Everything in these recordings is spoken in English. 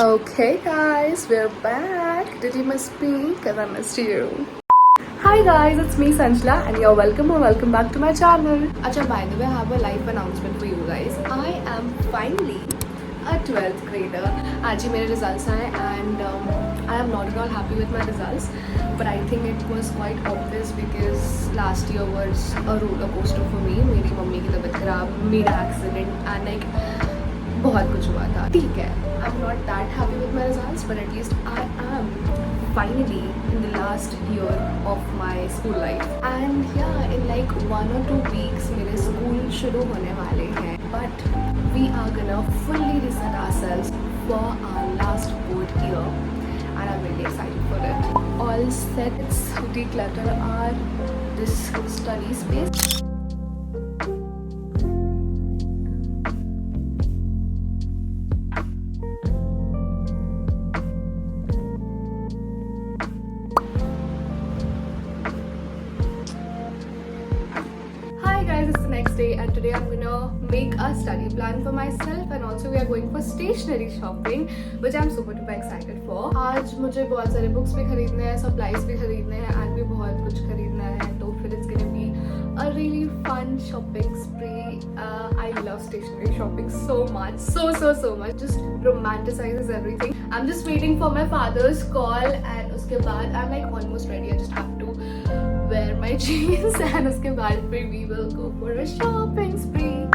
Okay guys, we're back. Did you miss me? Cause I missed you. Hi guys, it's me Sanjla and you're welcome or welcome back to my channel. Acha, by the way, I have a life announcement for you guys. I am finally a 12th grader. आज ही मेरे results आए and I am not at all happy with my results. But I think it was quite obvious because last year was a roller coaster for me. मेरी mummy की तबीयत खराब, मेरा accident and like बहुत कुछ हुआ था. ठीक है, I'm not that happy with my results, but at least I am finally in the last year of my school life. And yeah, in like 1 or 2 weeks मेरे school शुरू होने वाले हैं. But we are gonna fully reset ourselves for our last board year. And I'm really excited for it. All set, let's declutter our this study space. It's the next day and today I'm gonna make a study plan for myself and also we are going for stationery shopping which I'm super duper excited for. आज मुझे बहुत सारे books भी खरीदने हैं, supplies भी खरीदने हैं and भी बहुत कुछ खरीदना है तो फिर it's gonna be a really fun shopping spree. I love stationery shopping so much, so much. Just romanticizes everything. I'm just waiting for my father's call and उसके बाद I'm like almost ready. I just have to wear my jeans and उसके बाद फिर we will go for a shopping spree.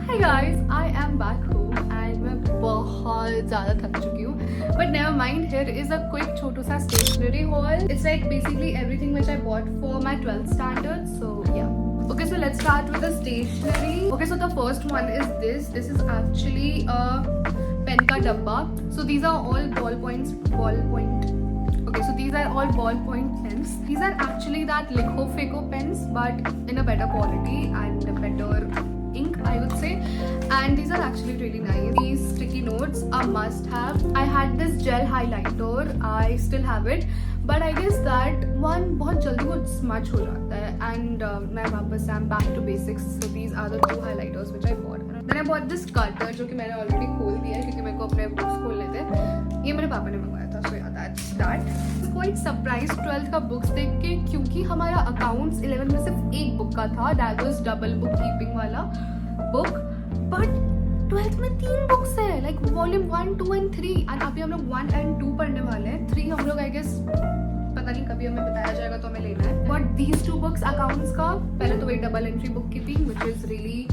Hi guys, I am back home and मैं बहुत ज़्यादा थक चुकी हूँ. But never mind, here is a quick छोटू सा stationery haul. It's like basically everything which I bought for my 12th standard. So yeah. Okay, so let's start with the stationery. Okay, so the first one is this. This is actually a pen ka dabba. So these are all ballpoint. Okay, so these are all ballpoint pens. These are actually that Likho Feko pens, but in a better quality and a better ink, I would say. And these are actually really nice. These sticky notes are must-have. I had this gel highlighter. I still have it. But I guess that one बहुत जल्दी वो smudge हो जाता है and मैं वापस I'm back to basics. So these are the 2 highlighters which I bought. Then I bought this cutter जो कि मैंने already खोल दिया है क्योंकि मेरे को अपने books खोलने थे. ये मेरे पापा ने मंगवाया था. So yeah, that's that. Quite surprised 12th का books देख के क्योंकि हमारा accounts 11 में सिर्फ एक book का था. That was double bookkeeping वाला book. But 12th में 3 बुक्स है लाइक वॉल्यूम 1, 2 and 3 एंड अभी हम लोग 1 and 2 पढ़ने वाले हैं. 3 हम लोग आई गेस पता नहीं कभी हमें बताया जाएगा तो हमें लेना है. बट दीज 2 बुक्स अकाउंट्स का पहले तो वही double entry book keeping which is really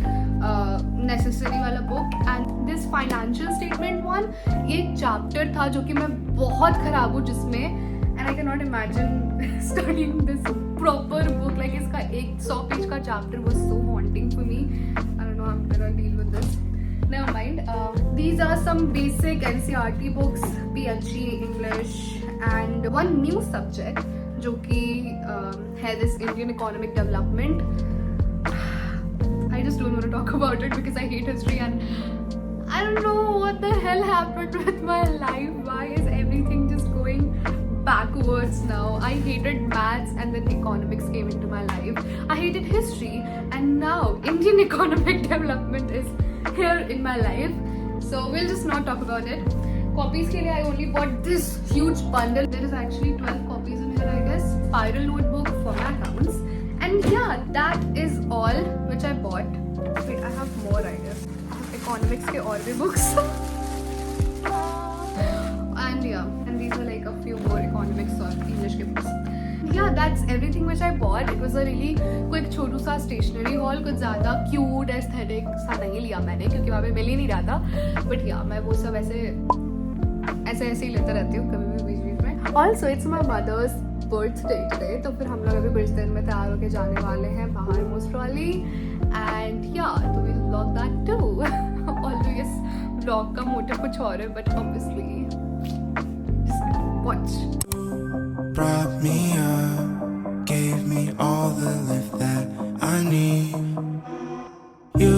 necessary वाला book and this financial statement one ये चैप्टर था जो कि मैं बहुत खराब हूँ जिसमें and I can not imagine studying this proper book like इसका 100 पेज का chapter was so haunting for me. I don't know how I am gonna deal with this. Never mind. These are some basic NCERT books, PHE, English, and one new subject, जो कि है this Indian economic development. I just don't want to talk about it because I hate history and I don't know what the hell happened with my life. Why is everything just going backwards now? I hated maths and then economics came into my life. I hated history and now Indian economic development is here in my life. So we'll just not talk about it. Copies के लिए I only bought this huge bundle. There is actually 12 copies in here I guess. Spiral notebook for my accounts. And yeah, that is all which I bought. Wait, I have more ideas. Economics के और भी books. And yeah, and these are like a few more economics और English के books. Yeah, that's everything which I bought. It was a really quick छोटू सा stationery haul. कुछ ज़्यादा cute aesthetic सा नहीं लिया मैंने क्योंकि वहाँ पे मिल ही नहीं रहा था. But yeah, मैं वो सब ऐसे ही लेते रहती हूँ कभी भी बीच में. Also, it's my mother's birthday today. तो फिर हम लोग अभी कुछ दिन में तैयार होके जाने वाले हैं बाहर most probably. And yeah, तो we'll vlog that too. Although yes, vlog का motive कुछ और है but obviously just watch. Brought me up, gave me all the lift that I need. You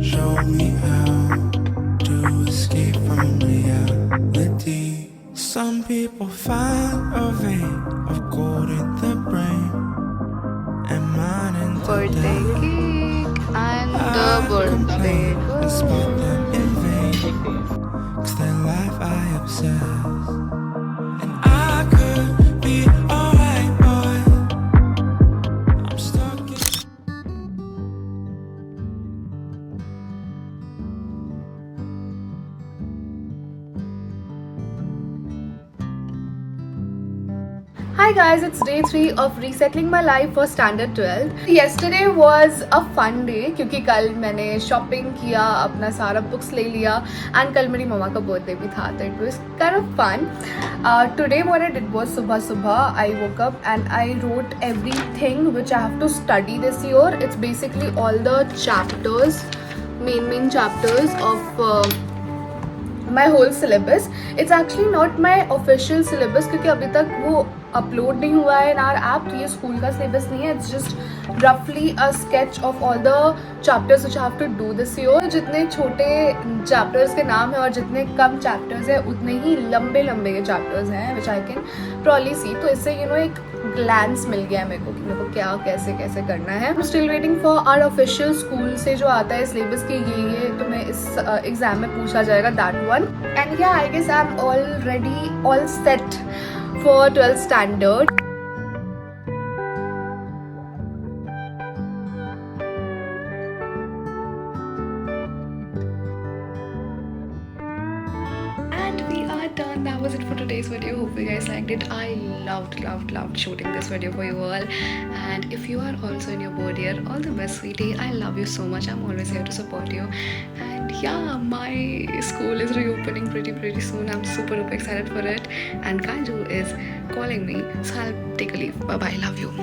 showed me how to escape from reality. Some people find a vein of gold in the birthday cake and the birthday and girl. spent them in vain. 'Cause their life I obsess. And I could be alright, boy. I'm stuck in. Hi guys, it's day 3 of resettling my life for standard 12. Yesterday was a fun day क्योंकि कल मैंने shopping किया, अपना सारा books ले लिया and कल मेरी मम्मा का birthday भी था, तो it was kind of fun. Today what I did was सुबह I woke up and I wrote everything which I have to study this year. It's basically all the chapters, main chapters of my whole syllabus. It's actually not my official syllabus क्योंकि अभी तक वो upload नहीं हुआ है in our app, तो ये school का सिलेबस नहीं है. इट्स जस्ट रफली a sketch of all the chapters which I have to do this year. जितने छोटे चैप्टर्स के नाम हैं और जितने कम चैप्टर्स हैं उतने ही लंबे के चैप्टर्स हैं विच आई कैन प्रॉब्ली सी. तो इससे एक ग्लैंस मिल गया है मेरे को कि मेरे को क्या कैसे करना है. I am still waiting for our official school से जो आता है सिलेबस के ये तुम्हें इस एग्जाम में पूछा जाएगा, that one. And yeah I guess I am already all set for 12th standard. And we are done. That was it for today's video. Hope you guys liked it. I loved shooting this video for you all. And if you are also in your board year, all the best, sweetie. I love you so much. I'm always here to support you. And yeah, my school is reopening pretty soon. I'm super excited for it. And Kanju is calling me, so I'll take a leave. Bye bye. Love you.